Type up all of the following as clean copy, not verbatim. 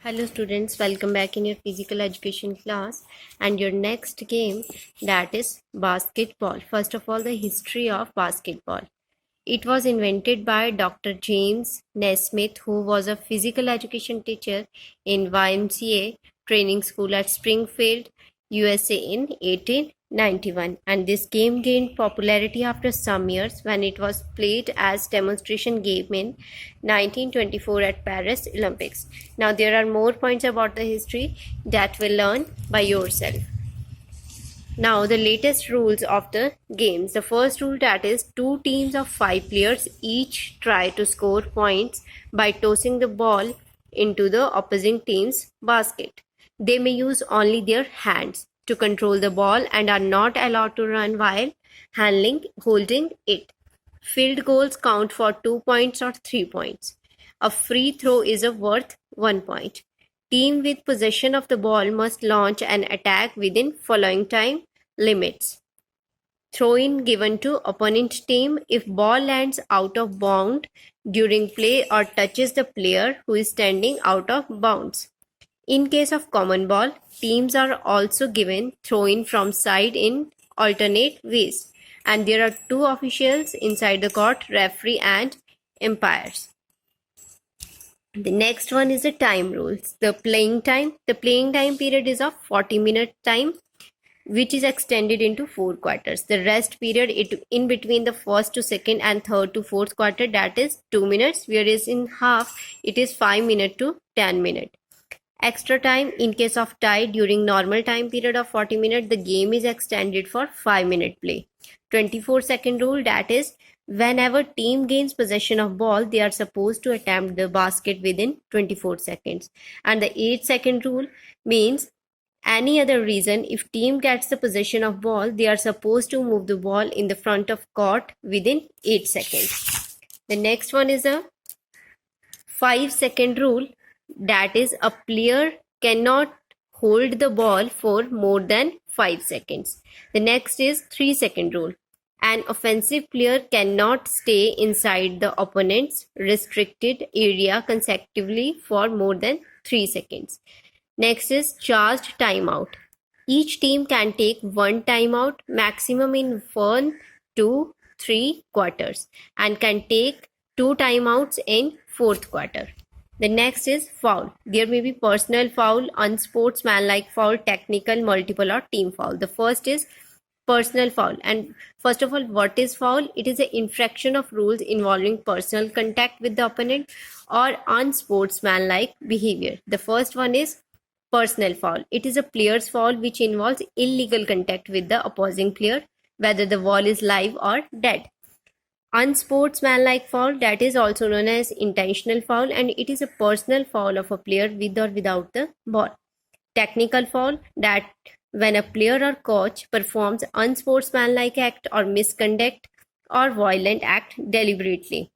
Hello students, welcome back in your physical education class and your next game, that is basketball. First of all, the history of basketball. It was invented by Dr. James Naismith, who was a physical education teacher in YMCA training school at Springfield, USA in 1891, and this game gained popularity after some years when it was played as demonstration game in 1924 at Paris Olympics. Now there are more points about the history that we'll learn by yourself. Now the latest rules of the games. The first rule, that is 2 teams of 5 players each try to score points by tossing the ball into the opposing team's basket. They may use only their hands to control the ball and are not allowed to run while holding it. Field goals count for 2 points or 3 points. A free throw is worth 1 point. Team with possession of the ball must launch an attack within following time limits. Throw-in given to opponent team if ball lands out of bounds during play or touches the player who is standing out of bounds. In case of common ball, teams are also given throw-in from side in alternate ways, and there are 2 officials inside the court, referee and umpires. The next one is the time rules. The playing time period is of 40-minute time, which is extended into 4 quarters. The rest period in between the first to second and third to fourth quarter, that is 2 minutes, whereas in half it is 5 minutes to 10 minutes. Extra time in case of tie during normal time period of 40 minutes, the game is extended for 5-minute play. 24-second rule, that is whenever team gains possession of ball, they are supposed to attempt the basket within 24 seconds. And the 8-second rule means any other reason, if team gets the possession of ball, they are supposed to move the ball in the front of court within 8 seconds. The next one is a 5-second rule, that is a player cannot hold the ball for more than 5 seconds. The next is 3-second rule. An offensive player cannot stay inside the opponent's restricted area consecutively for more than 3 seconds. Next is charged timeout. Each team can take 1 timeout, maximum in 1 to 3 quarters, and can take 2 timeouts in 4th quarter. The next is foul. There may be personal foul, unsportsmanlike foul, technical, multiple or team foul. The first is personal foul. And first of all, what is foul? It is an infraction of rules involving personal contact with the opponent or unsportsmanlike behavior. The first one is personal foul. It is a player's foul which involves illegal contact with the opposing player, whether the ball is live or dead. Unsportsmanlike foul, that is also known as intentional foul, and it is a personal foul of a player with or without the ball. Technical foul, that when a player or coach performs unsportsmanlike act or misconduct or violent act deliberately.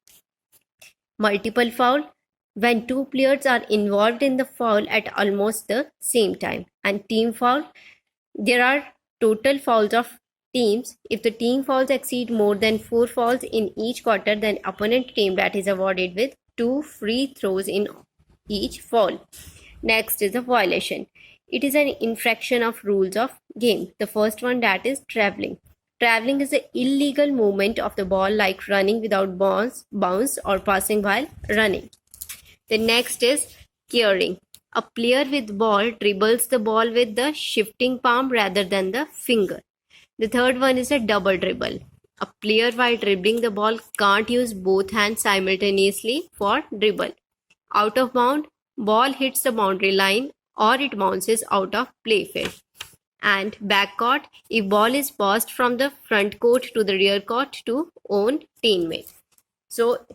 Multiple foul, when 2 players are involved in the foul at almost the same time. And team foul, there are total fouls of teams. If the team fouls exceed more than 4 fouls in each quarter, then opponent team that is awarded with 2 free throws in each foul. Next is a violation. It is an infraction of rules of game. The first one, that is traveling. Traveling is the illegal movement of the ball, like running without bounce or passing while running. The next is carrying. A player with ball dribbles the ball with the shifting palm rather than the finger. The third one is a double dribble. A player while dribbling the ball can't use both hands simultaneously for dribble. Out of bound, ball hits the boundary line or it bounces out of play field. And backcourt, if ball is passed from the front court to the rear court to own teammate. So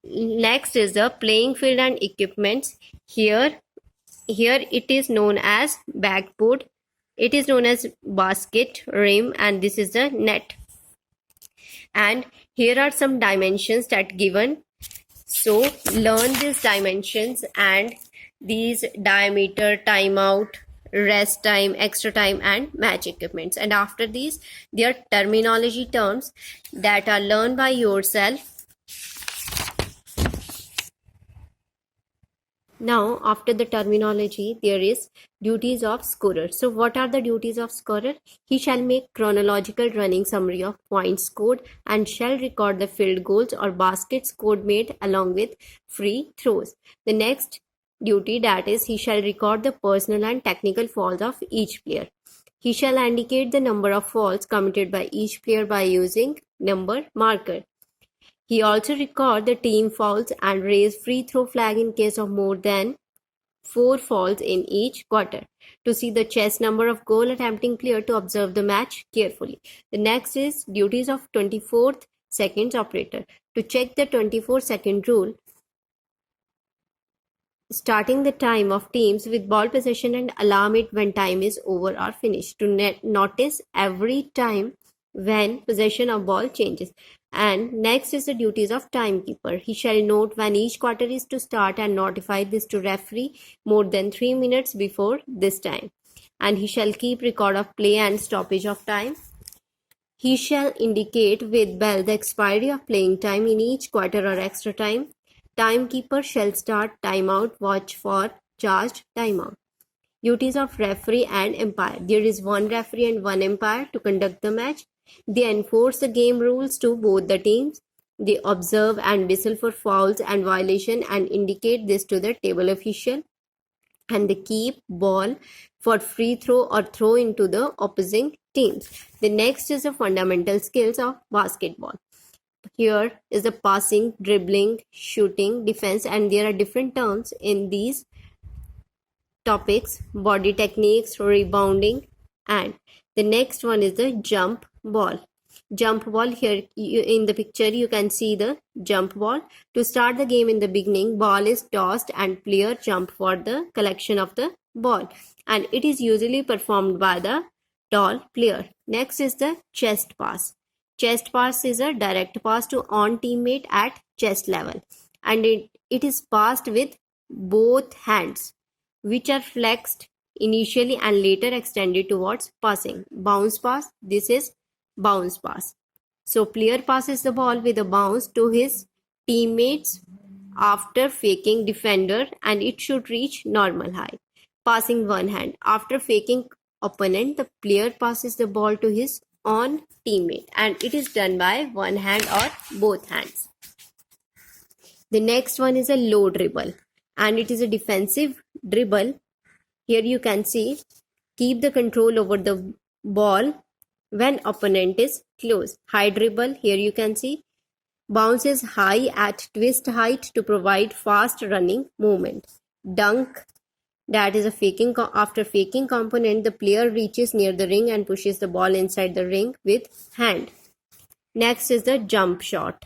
next is the playing field and equipments. Here it is known as backboard. It is known as basket, rim, and this is the net. And here are some dimensions that given. So learn these dimensions and these: diameter, timeout, rest time, extra time, and match equipments. And after these, there are terminology terms that are learned by yourself. Now, after the terminology, there is duties of scorer. So, what are the duties of scorer? He shall make chronological running summary of points scored and shall record the field goals or baskets scored made along with free throws. The next duty, that is, he shall record the personal and technical fouls of each player. He shall indicate the number of fouls committed by each player by using number marker. He also record the team fouls and raise free throw flag in case of more than 4 fouls in each quarter. To see the chess number of goal attempting player, to observe the match carefully. The next is duties of 24th seconds operator. To check the 24-second rule, starting the time of teams with ball possession and alarm it when time is over or finished. To notice every time when possession of ball changes. And next is the duties of timekeeper. He shall note when each quarter is to start and notify this to referee more than 3 minutes before this time. And he shall keep record of play and stoppage of time. He shall indicate with bell the expiry of playing time in each quarter or extra time. Timekeeper shall start timeout, watch for charged timeout. Duties of referee and umpire. There is one referee and one umpire to conduct the match. They enforce the game rules to both the teams. They observe and whistle for fouls and violation and indicate this to the table official. And they keep ball for free throw or throw into the opposing teams. The next is the fundamental skills of basketball. Here is the passing, dribbling, shooting, defense, and there are different terms in these topics: body techniques, rebounding, and the next one is the jump ball. Jump ball, here in the picture you can see the jump ball. To start the game in the beginning, ball is tossed and player jump for the collection of the ball, and it is usually performed by the tall player. Next is the chest pass. Chest pass is a direct pass to on teammate at chest level, and it is passed with both hands, which are flexed initially and later extended towards passing. Bounce pass, this is bounce pass. So player passes the ball with a bounce to his teammates after faking defender, and it should reach normal height. Passing one hand. After faking opponent, the player passes the ball to his on teammate, and it is done by one hand or both hands. The next one is a low dribble, and it is a defensive dribble. Here you can see, keep the control over the ball when opponent is close. High dribble, here you can see, bounces high at twist height to provide fast running movement. Dunk, that is a faking. After faking component, the player reaches near the ring and pushes the ball inside the ring with hand. Next is the jump shot.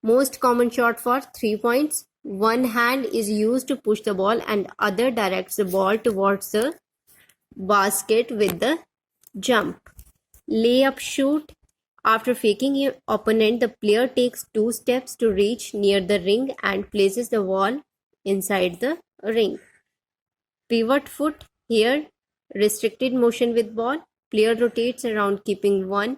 Most common shot for 3 points. One hand is used to push the ball and other directs the ball towards the basket with the jump. Layup shoot. After faking your opponent, the player takes 2 steps to reach near the ring and places the ball inside the ring. Pivot foot, here restricted motion with ball. Player rotates around keeping one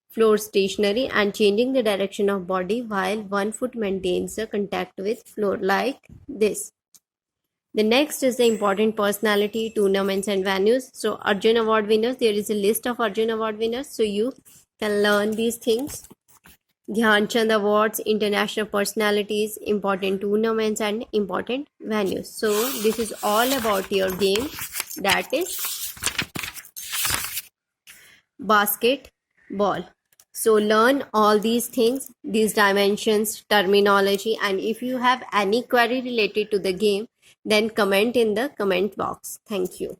floor stationary and changing the direction of body while one foot maintains the contact with floor, like this. The next is the important personality, tournaments and venues. So Arjun Award winners, there is a list of Arjun Award winners, so you can learn these things. Dhyan Chand Awards, international personalities, important tournaments and important venues. So this is all about your game, that is basketball. So learn all these things, these dimensions, terminology, and if you have any query related to the game, then comment in the comment box. Thank you.